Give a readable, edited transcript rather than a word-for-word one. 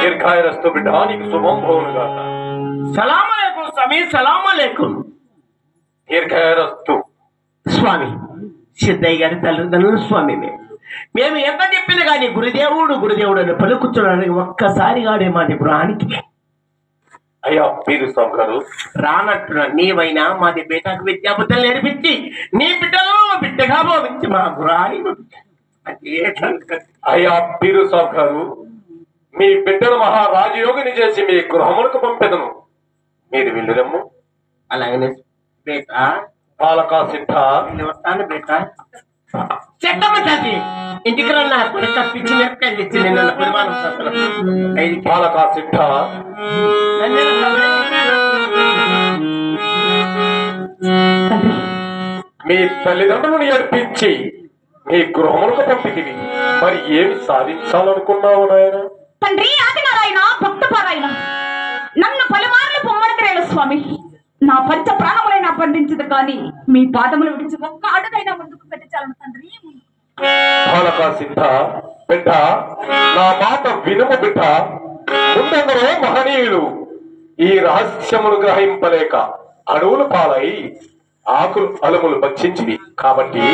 దీర్ఘాయరస్తు బిడ్డ, నీకు శుభం భవనుగా. సలామలేకుం స్వామి, సలామలేకుం. దీర్ఘాయరస్తు. స్వామి, సిద్ధయ్య గారి తల్లిదండ్రులు స్వామి. మేము ఎంత చెప్పింది కానీ గురుదేవుడు అని పలుకుతున్నానికి ఒక్కసారిగానే మాది గృహానికి అయ్యా పీరు స్వామి గారు రానట్టున్నా. నీవైనా మాది బేటాకు విద్యాబుద్ధులు నేర్పించి నీ బిడ్డలో బిడ్డగా భావించి మా గృహానికి. అయ్యా పీరు స్వామి గారు, మీ బిడ్డను మహారాజయోగిని చేసి మీ గృహములకు పంపెదను. మీరు వెళ్ళిరమ్ము. అలాగనే బేటా పాలకా సిద్ధ. వస్తాను బేటా. చెట్టమ్మ చాచి ఇంటికి రన్న కొడుక పిచ్చి మిరపకాయలు ఇచ్చి నిన్న పరిమాణం పాలకా సిద్ధ. మీ తల్లిదండ్రులను ఏర్పించి మీ గృహములకు పంపితివి. మరి ఏమి సాధించాలనుకున్నావు నాయన? తండ్రి ఆదినారాయణ, భక్తపారాయణ, నన్ను పలుమార్లు పొమ్మడతరేల స్వామి. నా పంచ ప్రాణములైనా పండించదు కానీ మీ పాదములు విడిచి ఒక్క అడుగైనా ముందుకు పెట్టాలను తండ్రి. బాలకా సిద్ధ బిడ్డ, నా మాట వినుము బిడ్డ. ముందెందరో మహనీయులు ఈ రహస్యమును గ్రహింపలేక అడవులు పాలై ఆకులు అలుములు భక్షించి కాబట్టి